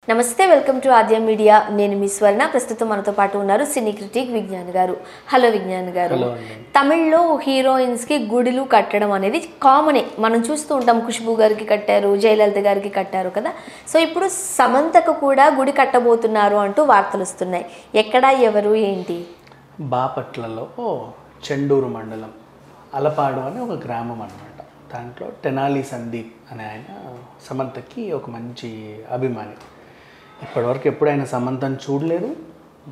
నమస్తే, welcome to Aadya media. నేను మీ స్వర్ణ. ప్రస్తుతం మనతో పాటు ఉన్నారు సినీ క్రిటిక్ విజ్ఞాన్ గారు. హలో విజ్ఞాన్ గారు. తమిళ్లో హీరోయిన్స్ కి గుడిలు కట్టడం అనేది కామనే, మనం చూస్తూ ఉంటాం. ఖుష్బూ గారికి కట్టారు, జయలలిత గారికి కట్టారు కదా. సో ఇప్పుడు సమంతకు కూడా గుడి కట్టబోతున్నారు అంటూ వార్తలు వస్తున్నాయి. ఎక్కడ, ఎవరు, ఏంటి? బాపట్లలో చెండూరు మండలం అలపాడు అని ఒక గ్రామం అన్నమాట. దాంట్లో తెనాలి సందీప్ అనే ఆయన సమంతకి ఒక మంచి అభిమాని. ఇప్పటివరకు ఎప్పుడు ఆయన సమంతను చూడలేదు,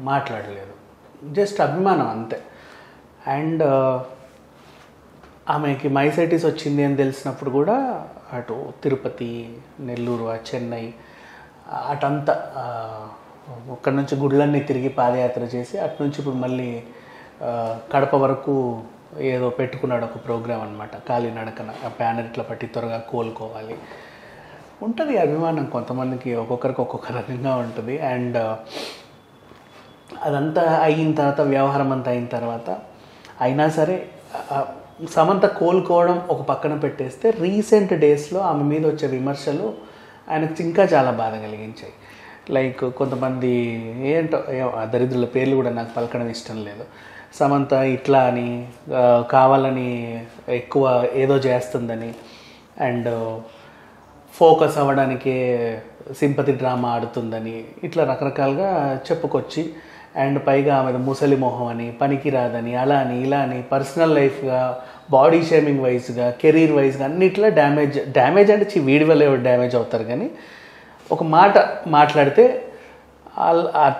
మాట్లాడలేదు, జస్ట్ అభిమానం అంతే. అండ్ ఆమెకి మైసైటిస్ వచ్చింది అని తెలిసినప్పుడు కూడా అటు తిరుపతి, నెల్లూరు, చెన్నై అటంతా అక్కడి నుంచి గుళ్ళన్నీ తిరిగి పాదయాత్ర చేసి అటు నుంచి ఇప్పుడు మళ్ళీ కడప వరకు ఏదో పెట్టుకున్నాడు ఒక ప్రోగ్రామ్ అనమాట. కాలినడకన ఆ బ్యానర్ ఇట్లా పట్టి త్వరగా కోలుకోవాలి. ఉంటుంది అభిమానం, కొంతమందికి ఒక్కొక్కరికి ఒక్కొక్క రకంగా ఉంటుంది. అండ్ అదంతా అయిన తర్వాత, వ్యవహారం అంతా అయిన తర్వాత అయినా సరే సమంత కోలుకోవడం ఒక పక్కన పెట్టేస్తే రీసెంట్ డేస్లో ఆమె మీద వచ్చే విమర్శలు ఆయనకు ఇంకా చాలా బాధ కలిగించాయి. లైక్ కొంతమంది ఏంటో దరిద్రుల పేర్లు కూడా నాకు పలకడం ఇష్టం లేదు. సమంత ఇట్లా అని, కావాలని ఎక్కువ ఏదో చేస్తుందని, అండ్ ఫోకస్ అవ్వడానికి సింపతి డ్రామా ఆడుతుందని, ఇట్లా రకరకాలుగా చెప్పుకొచ్చి, అండ్ పైగా ఆమె ముసలి మొహం అని, పనికి రాదని, అలా అని ఇలా అని, పర్సనల్ లైఫ్గా, బాడీ షేమింగ్ వైజ్గా, కెరీర్ వైజ్గా అన్నిట్లో డ్యామేజ్ అంటే వీడి వల్ల డ్యామేజ్ అవుతారు. కానీ ఒక మాట మాట్లాడితే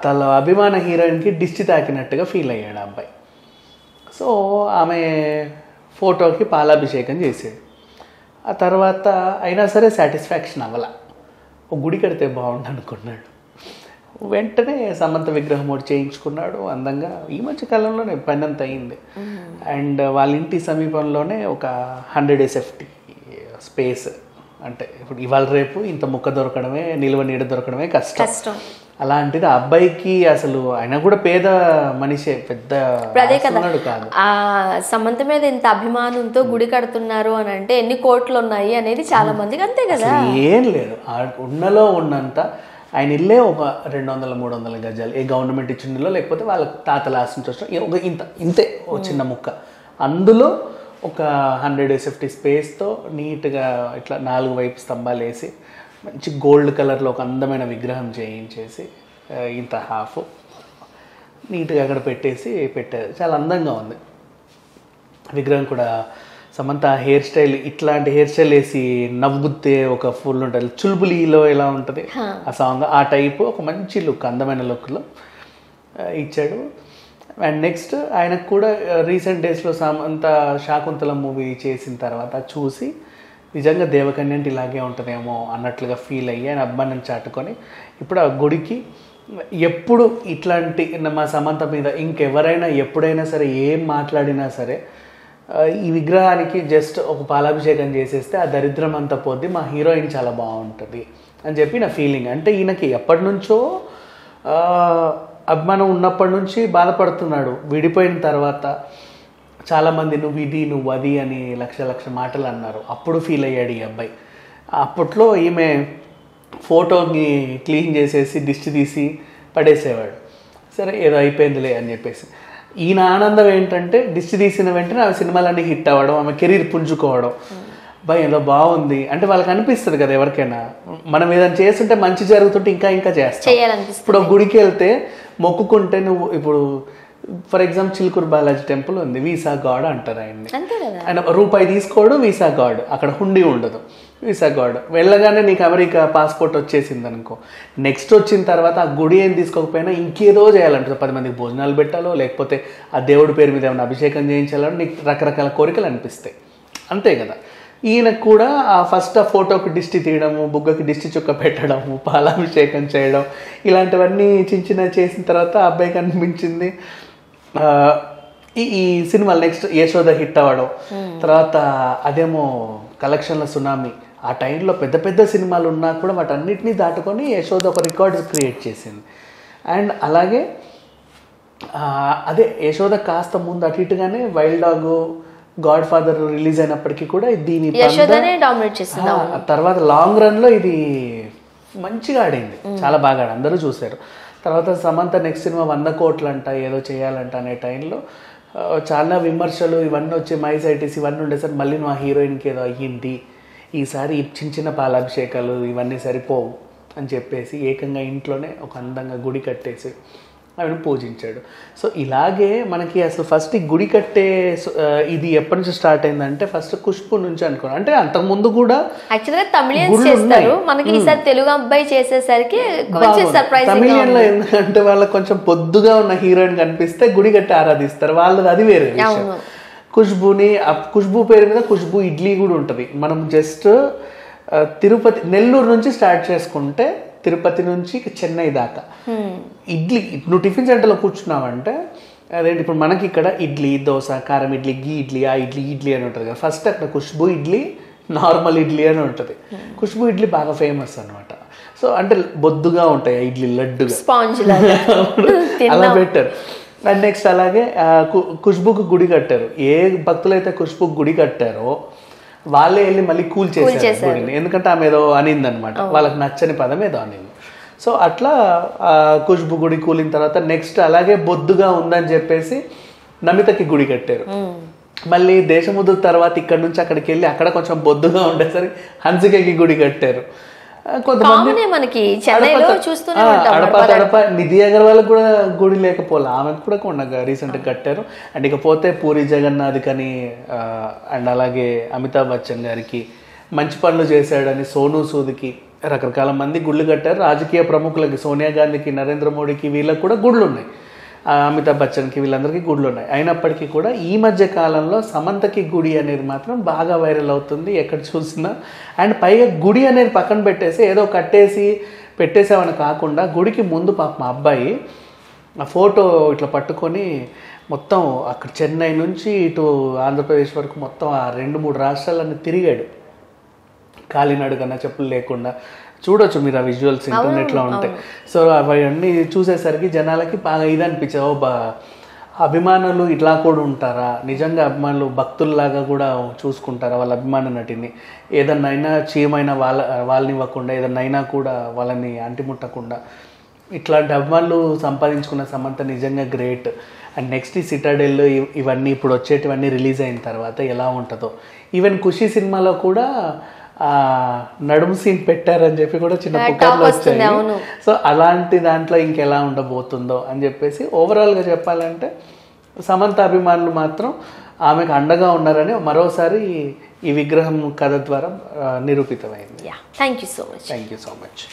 తన అభిమాన హీరోయిన్కి దిష్టి తాకినట్టుగా ఫీల్ అయ్యాడు ఆ అబ్బాయి. సో ఆమె ఫోటోకి పాలాభిషేకం చేసాడు. ఆ తర్వాత అయినా సరే సాటిస్ఫాక్షన్ అవ్వాల. ఒక గుడి కడితే బాగుండు అనుకున్నాడు. వెంటనే సమంత విగ్రహం ఒకటి చేయించుకున్నాడు అందంగా. ఈ మధ్య కాలంలోనే పని అంత అయింది. అండ్ వాళ్ళ ఇంటి సమీపంలోనే ఒక 100 SFT స్పేస్. అంటే ఇప్పుడు ఇవాళ రేపు ఇంత ముక్క దొరకడమే, నిల్వ నీడ దొరకడమే కష్టం. అలాంటిది ఆ అబ్బాయికి అసలు ఆయన కూడా పేద మనిషే, పెద్ద కాదు. ఆ సమంత మీద ఇంత అభిమానంతో గుడి కడుతున్నారు అని అంటే ఎన్ని కోట్లు ఉన్నాయి అనేది చాలా మందికి అంతే కదా. ఏం లేదు, ఉన్నలో ఉన్నంత ఆయన ఇల్లే ఒక 200-300 గజాలు, ఏ గవర్నమెంట్ ఇచ్చిందో లేకపోతే వాళ్ళ తాతల ఆస్తి నుంచి వచ్చిన ఒక ఇంతే ఒక చిన్న ముక్క. అందులో ఒక 100 SFT స్పేస్తో నీట్గా ఇట్లా 4 వైపు స్తంభాలు వేసి మంచి గోల్డ్ కలర్లో ఒక అందమైన విగ్రహం చేయించేసి ఇంత హాఫ్ నీట్గా అక్కడ పెట్టారు. చాలా అందంగా ఉంది విగ్రహం కూడా. సమంత హెయిర్ స్టైల్, ఇట్లాంటి హెయిర్ స్టైల్ వేసి నవ్వుతే ఒక ఫుల్ ఉంటుంది, చుల్బులీలో ఎలా ఉంటుంది ఆ సాంగ్, ఆ టైపు ఒక మంచి లుక్, అందమైన లుక్లో ఇచ్చాడు. అండ్ నెక్స్ట్ ఆయనకు కూడా రీసెంట్ డేస్లో సమంత శాకుంతల మూవీ చేసిన తర్వాత చూసి నిజంగా దేవకన్య అంటే ఇలాగే ఉంటుందేమో అన్నట్లుగా ఫీల్ అయ్యి ఆయన అభిమానం చాటుకొని ఇప్పుడు ఆ గుడికి ఎప్పుడు ఇట్లాంటి మా సమంత మీద ఇంకెవరైనా ఎప్పుడైనా సరే ఏం మాట్లాడినా సరే ఈ విగ్రహానికి జస్ట్ ఒక పాలాభిషేకం చేసేస్తే ఆ దరిద్రం అంతా పోద్ది, మా హీరోయిన్ చాలా బాగుంటుంది అని చెప్పి నా ఫీలింగ్. అంటే ఈయనకి ఎప్పటి నుంచో అభిమానం ఉన్నప్పటి నుంచి బాధపడుతున్నాడు. విడిపోయిన తర్వాత చాలామంది నువ్వు ఇది నువ్వు అది అని లక్ష మాటలు అన్నారు. అప్పుడు ఫీల్ అయ్యాడు ఈ అబ్బాయి. అప్పట్లో ఈమె ఫోటోని క్లీన్ చేసేసి దిష్టి తీసి పడేసేవాడు. సరే ఏదో అయిపోయిందిలే అని చెప్పేసి. ఈయన ఆనందం ఏంటంటే దిష్టి తీసిన వెంటనే ఆమె సినిమాలన్నీ హిట్ అవ్వడం, ఆమె కెరీర్ పుంజుకోవడం. భయ ఏదో బాగుంది అంటే వాళ్ళకి అనిపిస్తుంది కదా ఎవరికైనా, మనం ఏదైనా చేస్తుంటే మంచి జరుగుతుంటే ఇంకా చేస్తాం. ఇప్పుడు గుడికి వెళ్తే మొక్కుకుంటే నువ్వు ఇప్పుడు for example Chilkur Balaji temple ఉంది, వీసా గాడ్ అంటారు ఆయన్ని. ఆయన రూపాయి తీసుకోడు, వీసా గాడ్, అక్కడ హుండీ ఉండదు, వీసా గాడ్. వెళ్ళగానే నీకు అమెరికా పాస్పోర్ట్ వచ్చేసింది అనుకో, నెక్స్ట్ వచ్చిన తర్వాత ఆ గుడి ఏం తీసుకోకపోయినా ఇంకేదో చేయాలంటుంది. 10 మందికి భోజనాలు పెట్టాలో లేకపోతే ఆ దేవుడి పేరు మీద ఏమైనా అభిషేకం చేయించాలో నీకు రకరకాల కోరికలు అనిపిస్తాయి, అంతే కదా. ఈయనకు కూడా ఆ ఫస్ట్ ఆ ఫోటోకి దిష్టి తీయడము, బుగ్గకి దిష్టి చుక్క పెట్టడము, పాలాభిషేకం చేయడం, ఇలాంటివన్నీ చిన్న చేసిన తర్వాత ఆ అబ్బాయికి అనిపించింది ఈ సినిమాలు నెక్స్ట్ యశోద హిట్ అవ్వడం, తర్వాత అదేమో కలెక్షన్ల సునామీ. ఆ టైంలో పెద్ద సినిమాలు ఉన్నా కూడా వాటన్నిటినీ దాటుకొని యశోద ఒక రికార్డు క్రియేట్ చేసింది. అండ్ అలాగే అదే యశోద కాస్త ముందు అటు ఇటుగానే Wild Dog, Godfather release అయినప్పటికీ కూడా దీని తర్వాత లాంగ్ రన్ లో ఇది మంచిగా ఆడింది, చాలా బాగా ఆడింది, అందరూ చూశారు. తర్వాత సమంత నెక్స్ట్ సినిమా 100 కోట్లు అంట ఏదో చేయాలంట అనే టైంలో చాలా విమర్శలు ఇవన్నీ వచ్చి మైసైటిస్ ఇవన్నీ ఉండేసరికి మళ్ళీ నువ్వు ఆ హీరోయిన్కి ఏదో అయ్యింది, ఈసారి చిన్న చిన్న పాలాభిషేకాలు ఇవన్నీ సరిపోవు అని చెప్పేసి ఏకంగా ఇంట్లోనే ఒక అందంగా గుడి కట్టేసి ఆమెను పూజించాడు. సో ఇలాగే మనకి అసలు ఫస్ట్ ఈ గుడి కట్టే ఇది ఎప్పటి నుంచి స్టార్ట్ అయిందంటే ఫస్ట్ ఖుష్బు నుంచి అనుకోండి. అంటే అంతకుముందు కూడా యాక్చువల్గా తమిళియన్స్ చేస్తారు, మనకి ఈసారి తెలుగు అబ్బాయి చేసేసరికి కొంచెం సర్ప్రైజ్. తమిళియన్లో ఎందుకంటే వాళ్ళకి కొంచెం పొద్దుగా ఉన్న హీరోయిన్ కనిపిస్తే గుడి కట్టి ఆరాధిస్తారు, వాళ్ళది అది వేరే విషయం. ఖుష్బు పేరు మీద ఖుష్బు ఇడ్లీ కూడా ఉంటుంది. మనం జస్ట్ తిరుపతి నెల్లూరు నుంచి స్టార్ట్ చేసుకుంటే తిరుపతి నుంచి చెన్నై దాకా ఇడ్లీ, నువ్వు టిఫిన్ సెంటర్లో కూర్చున్నావంటే అదేంటి ఇప్పుడు మనకి ఇక్కడ ఇడ్లీ దోశ కారం ఇడ్లీ గీ ఇడ్లీ ఆ ఇడ్లీ ఇడ్లీ అని ఉంటుంది కదా, ఫస్ట్ అక్కడ ఖుష్బు ఇడ్లీ నార్మల్ ఇడ్లీ అని ఉంటుంది. ఖుష్బు ఇడ్లీ బాగా ఫేమస్ అనమాట. సో అంటే బొద్దుగా ఉంటాయి ఇడ్లీ లడ్డుగా అలా పెట్టారు. అండ్ నెక్స్ట్ అలాగే ఖుష్బుకు గుడి కట్టారు. ఏ భక్తులైతే ఖుష్బుకు గుడి కట్టారో వాళ్ళే వెళ్ళి మళ్ళీ కూల్చేసారు గుడిని, ఎందుకంటే ఆమె ఏదో అనింది అనమాట, వాళ్ళకి నచ్చని పదం ఏదో అనింది. సో అట్లా ఖుష్బు గుడి కూలిన తర్వాత నెక్స్ట్ అలాగే బొద్దుగా ఉందని చెప్పేసి నమితకి గుడి కట్టారు. మళ్ళీ దేశముద్ర తర్వాత ఇక్కడ నుంచి అక్కడికి వెళ్ళి అక్కడ కొంచెం బొద్దుగా ఉండేసరికి హన్సికకి గుడి కట్టారు. కొంతమంది మనకి చెన్నైలో చూస్తూనే ఉంటాం అడప నిధి అగర్వాల్ కూడా గుడి లేకపోలే, ఆమెకు కూడా కొండగా రీసెంట్గా కట్టారు. అండ్ ఇకపోతే పూరి జగన్నాథ్ కని అండ్ అలాగే అమితాబ్ బచ్చన్ గారికి మంచి పనులు చేశాడని సోనూ సూద్కి రకరకాల మంది గుళ్ళు కట్టారు. రాజకీయ ప్రముఖులకి సోనియా గాంధీకి నరేంద్ర మోడీకి వీళ్ళకి కూడా గుళ్ళు ఉన్నాయి, అమితాబ్ బచ్చన్కి వీళ్ళందరికీ గుళ్ళు ఉన్నాయి. అయినప్పటికీ కూడా ఈ మధ్య కాలంలో సమంతకి గుడి అనేది మాత్రం బాగా వైరల్ అవుతుంది ఎక్కడ చూసినా. అండ్ పైగా గుడి అనేది పక్కన పెట్టేసి ఏదో కట్టేసి పెట్టేసామని కాకుండా గుడికి ముందు పాప మా అబ్బాయి ఆ ఫోటో ఇట్లా పట్టుకొని మొత్తం అక్కడ చెన్నై నుంచి ఇటు ఆంధ్రప్రదేశ్ వరకు మొత్తం ఆ 2-3 రాష్ట్రాలన్నీ తిరిగాడు కాలినడుగన్న చెప్పులు లేకుండా. చూడొచ్చు మీరు ఆ విజువల్స్ ఇంటర్నెట్లో ఉంటాయి. సో అవన్నీ చూసేసరికి జనాలకి బాగా ఇది అనిపించదు, అభిమానులు ఇట్లా కూడా ఉంటారా, నిజంగా అభిమానులు భక్తుల్లాగా కూడా చూసుకుంటారా వాళ్ళ అభిమాన నటిని, ఏదన్నైనా చీమైన వాళ్ళని ఇవ్వకుండా ఏదన్నైనా కూడా వాళ్ళని అంటిముట్టకుండా ఇట్లాంటి అభిమానులు సంపాదించుకున్న సమంత నిజంగా గ్రేట్. అండ్ నెక్స్ట్ ఈ సిటాడెల్ ఇవన్నీ ఇప్పుడు వచ్చేటివన్నీ రిలీజ్ అయిన తర్వాత ఎలా ఉంటుందో. ఈవెన్ ఖుషి సినిమాలో కూడా నడుము సీన్ పెట్టారని చెప్పి కూడా చిన్న పుకార్లు వచ్చాయి. సో అలాంటి దాంట్లో ఇంకెలా ఉండబోతుందో అని చెప్పేసి ఓవరాల్గా చెప్పాలంటే సమంత అభిమానులు మాత్రం ఆమెకు అండగా ఉన్నారని మరోసారి ఈ విగ్రహం కథ ద్వారా నిరూపితమైంది. Thank you so much. Thank you so much.